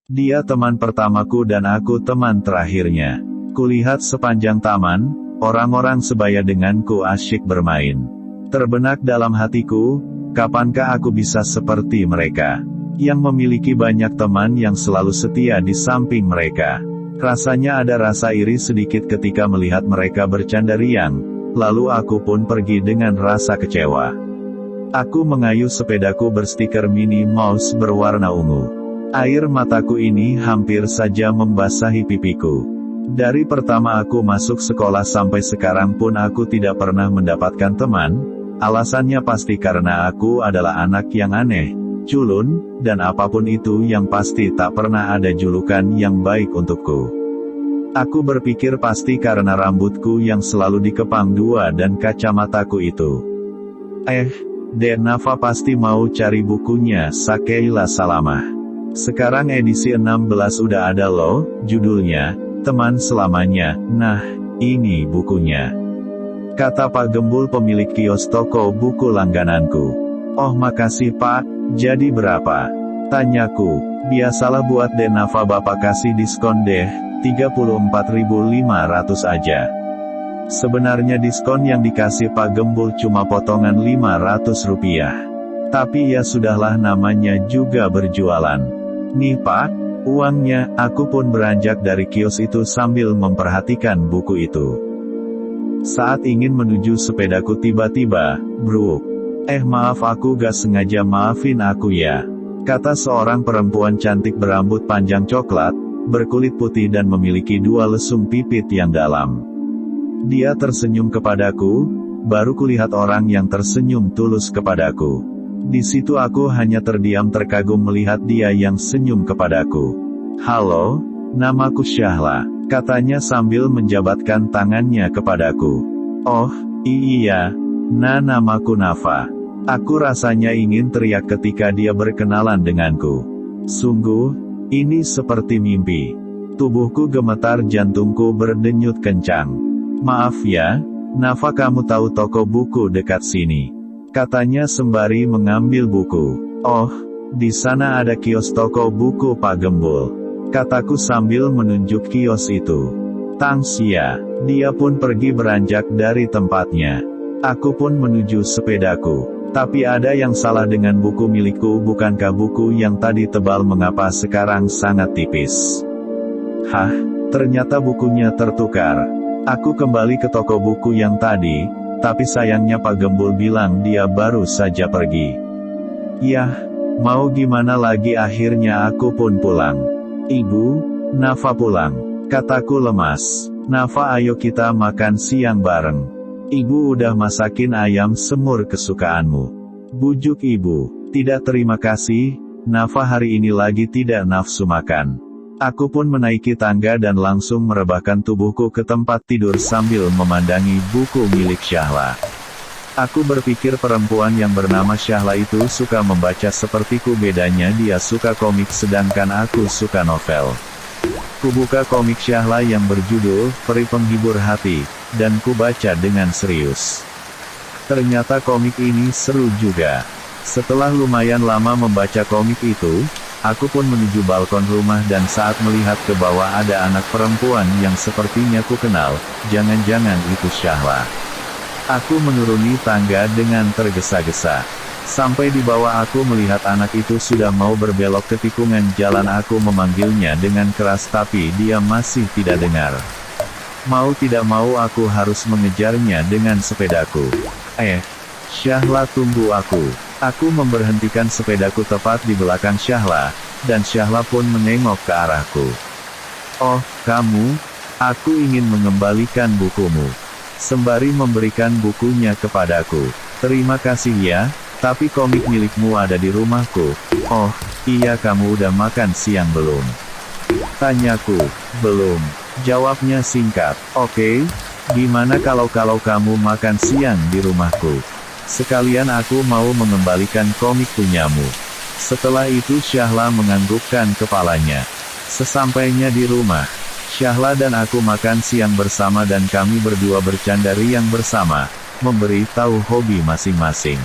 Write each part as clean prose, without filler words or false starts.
Dia teman pertamaku dan aku teman terakhirnya. Kulihat sepanjang taman, orang-orang sebaya denganku asyik bermain. Terbenak dalam hatiku, kapankah aku bisa seperti mereka? Yang memiliki banyak teman yang selalu setia di samping mereka. Rasanya ada rasa iri sedikit ketika melihat mereka bercanda riang, lalu aku pun pergi dengan rasa kecewa. Aku mengayuh sepedaku berstiker Minnie Mouse berwarna ungu. Air mataku ini hampir saja membasahi pipiku. Dari pertama aku masuk sekolah sampai sekarang pun aku tidak pernah mendapatkan teman. Alasannya pasti karena aku adalah anak yang aneh, culun, dan apapun itu yang pasti tak pernah ada julukan yang baik untukku. Aku berpikir pasti karena rambutku yang selalu dikepang dua dan kacamataku itu. Dek Nafa pasti mau cari bukunya Sakeila Salamah. Sekarang edisi 16 udah ada loh, judulnya, Teman Selamanya. Nah, ini bukunya. Kata Pak Gembul pemilik kios toko buku langgananku. Oh makasih Pak, jadi berapa? Tanyaku. Biasalah buat Dek Nafa Bapak kasih diskon deh, 34.500 aja. Sebenarnya diskon yang dikasih Pak Gembul cuma potongan 500 rupiah. Tapi ya sudahlah namanya juga berjualan. Nih Pak, uangnya. Aku pun beranjak dari kios itu sambil memperhatikan buku itu. Saat ingin menuju sepedaku tiba-tiba, bruk. Maaf aku gak sengaja maafin aku ya. Kata seorang perempuan cantik berambut panjang coklat, berkulit putih dan memiliki dua lesung pipit yang dalam. Dia tersenyum kepadaku, baru kulihat orang yang tersenyum tulus kepadaku. Di situ aku hanya terdiam terkagum melihat dia yang senyum kepadaku. Halo, namaku Syahla, katanya sambil menjabatkan tangannya kepadaku. Oh, iya, namaku Nafa. Aku rasanya ingin teriak ketika dia berkenalan denganku. Sungguh, ini seperti mimpi. Tubuhku gemetar, jantungku berdenyut kencang. Maaf ya, Nafa, kamu tahu toko buku dekat sini? Katanya sembari mengambil buku. Oh, di sana ada kios toko buku Pak Gembul. Kataku sambil menunjuk kios itu. Thanks ya. Dia pun pergi beranjak dari tempatnya. Aku pun menuju sepedaku. Tapi ada yang salah dengan buku milikku, bukankah buku yang tadi tebal mengapa sekarang sangat tipis? Hah, ternyata bukunya tertukar. Aku kembali ke toko buku yang tadi, tapi sayangnya Pak Gembul bilang dia baru saja pergi. Yah, mau gimana lagi, akhirnya aku pun pulang. Ibu, Nafa pulang, kataku lemas. Nafa, ayo kita makan siang bareng. Ibu udah masakin ayam semur kesukaanmu. Bujuk ibu. Tidak, terima kasih, Nafa hari ini lagi tidak nafsu makan. Aku pun menaiki tangga dan langsung merebahkan tubuhku ke tempat tidur sambil memandangi buku milik Syahla. Aku berpikir perempuan yang bernama Syahla itu suka membaca sepertiku, bedanya dia suka komik sedangkan aku suka novel. Kubuka komik Syahla yang berjudul Peri Penghibur Hati, dan kubaca dengan serius. Ternyata komik ini seru juga. Setelah lumayan lama membaca komik itu, aku pun menuju balkon rumah dan saat melihat ke bawah ada anak perempuan yang sepertinya ku kenal, jangan-jangan itu Syahla. Aku menuruni tangga dengan tergesa-gesa. Sampai di bawah aku melihat anak itu sudah mau berbelok ke tikungan jalan. Aku memanggilnya dengan keras tapi dia masih tidak dengar. Mau tidak mau aku harus mengejarnya dengan sepedaku. Syahla, tunggu aku. Aku memberhentikan sepedaku tepat di belakang Syahla, dan Syahla pun menengok ke arahku. Oh, kamu? Aku ingin mengembalikan bukumu. Sembari memberikan bukunya kepadaku. Terima kasih ya, tapi komik milikmu ada di rumahku. Oh, iya, kamu udah makan siang belum? Tanyaku. Belum. Jawabnya singkat. Oke, gimana kalau kamu makan siang di rumahku? Sekalian aku mau mengembalikan komik punyamu. Setelah itu Syahla menganggukkan kepalanya. Sesampainya di rumah, Syahla dan aku makan siang bersama dan kami berdua bercanda riang bersama, memberi tahu hobi masing-masing.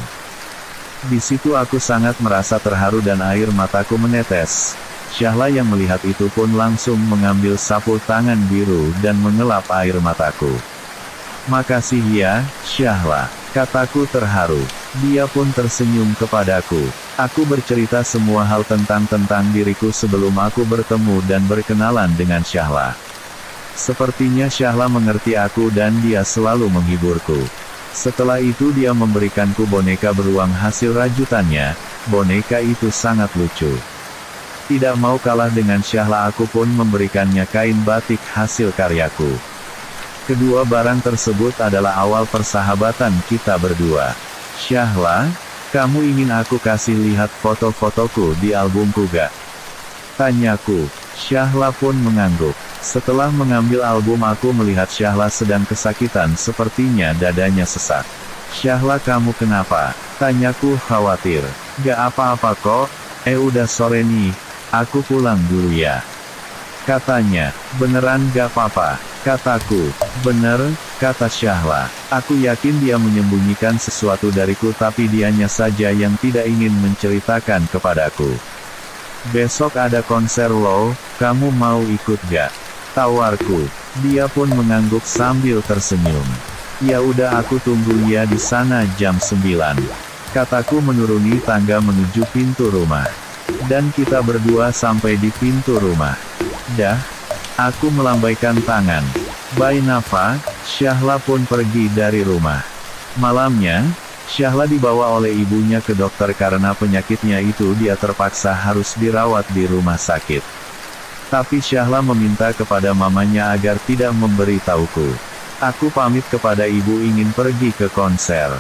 Di situ aku sangat merasa terharu dan air mataku menetes. Syahla yang melihat itu pun langsung mengambil sapu tangan biru dan mengelap air mataku. "Makasih ya, Syahla," kataku terharu. Dia pun tersenyum kepadaku. Aku bercerita semua hal tentang diriku sebelum aku bertemu dan berkenalan dengan Syahla. Sepertinya Syahla mengerti aku dan dia selalu menghiburku. Setelah itu dia memberikanku boneka beruang hasil rajutannya. Boneka itu sangat lucu. Tidak mau kalah dengan Syahla, aku pun memberikannya kain batik hasil karyaku. Kedua barang tersebut adalah awal persahabatan kita berdua. "Syahla, kamu ingin aku kasih lihat foto-fotoku di albumku gak?" tanyaku. Syahla pun mengangguk. Setelah mengambil album aku melihat Syahla sedang kesakitan, sepertinya dadanya sesak. "Syahla, kamu kenapa?" tanyaku khawatir. "Gak apa-apa kok, udah sore nih, aku pulang dulu ya," katanya. "Beneran gak apa-apa?" kataku. "Bener," kata Syahla. Aku yakin dia menyembunyikan sesuatu dariku, tapi dianya saja yang tidak ingin menceritakan kepadaku. "Besok ada konser loh, kamu mau ikut gak?" tawarku. Dia pun mengangguk sambil tersenyum. "Ya udah, aku tunggu ya di sana jam 9," kataku menuruni tangga menuju pintu rumah. Dan kita berdua sampai di pintu rumah. "Dah," aku melambaikan tangan. "Bye Nafa." Syahla pun pergi dari rumah. Malamnya, Syahla dibawa oleh ibunya ke dokter karena penyakitnya itu dia terpaksa harus dirawat di rumah sakit. Tapi Syahla meminta kepada mamanya agar tidak memberitahuku. Aku pamit kepada ibu ingin pergi ke konser.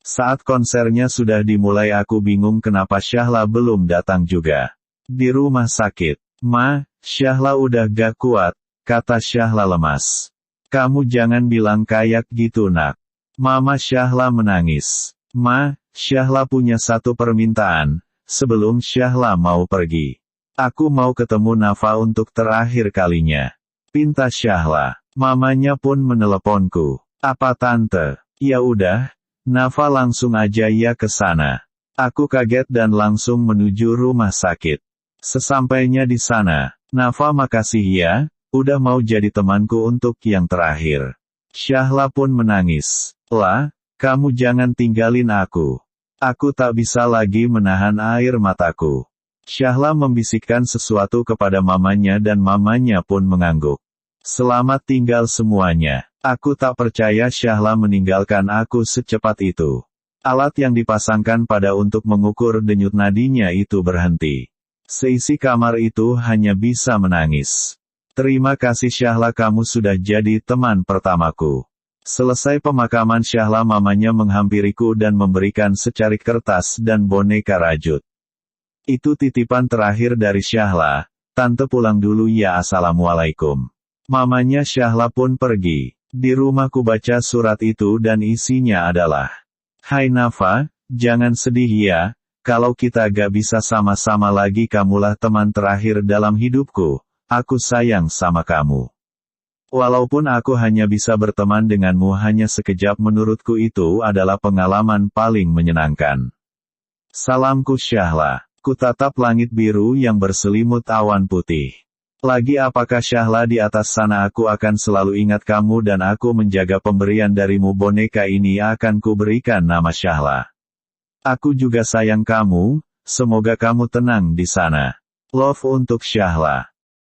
Saat konsernya sudah dimulai aku bingung kenapa Syahla belum datang juga. Di rumah sakit. "Ma, Syahla udah gak kuat," kata Syahla lemas. "Kamu jangan bilang kayak gitu nak." Mama Syahla menangis. "Ma, Syahla punya satu permintaan, sebelum Syahla mau pergi. Aku mau ketemu Nafa untuk terakhir kalinya," pinta Syahla. Mamanya pun meneleponku. "Apa tante?" "Ya udah, Nafa langsung aja ya ke sana." Aku kaget dan langsung menuju rumah sakit. Sesampainya di sana, "Nafa, makasih ya, udah mau jadi temanku untuk yang terakhir." Syahla pun menangis. "Lah, kamu jangan tinggalin aku. Aku tak bisa lagi menahan air mataku." Syahla membisikkan sesuatu kepada mamanya dan mamanya pun mengangguk. "Selamat tinggal semuanya." Aku tak percaya Syahla meninggalkan aku secepat itu. Alat yang dipasangkan pada untuk mengukur denyut nadinya itu berhenti. Seisi kamar itu hanya bisa menangis. "Terima kasih Syahla, kamu sudah jadi teman pertamaku." Selesai pemakaman Syahla, mamanya menghampiriku dan memberikan secarik kertas dan boneka rajut. "Itu titipan terakhir dari Syahla, tante pulang dulu ya, assalamualaikum." Mamanya Syahla pun pergi. Di rumahku baca surat itu dan isinya adalah, "Hai Nafa, jangan sedih ya, kalau kita gak bisa sama-sama lagi, kamulah teman terakhir dalam hidupku, aku sayang sama kamu. Walaupun aku hanya bisa berteman denganmu hanya sekejap, menurutku itu adalah pengalaman paling menyenangkan. Salamku Syahla." Ku tatap langit biru yang berselimut awan putih. "Lagi apakah Syahla, di atas sana aku akan selalu ingat kamu dan aku menjaga pemberian darimu. Boneka ini akan kuberikan nama Syahla. Aku juga sayang kamu, semoga kamu tenang di sana. Love untuk Syahla."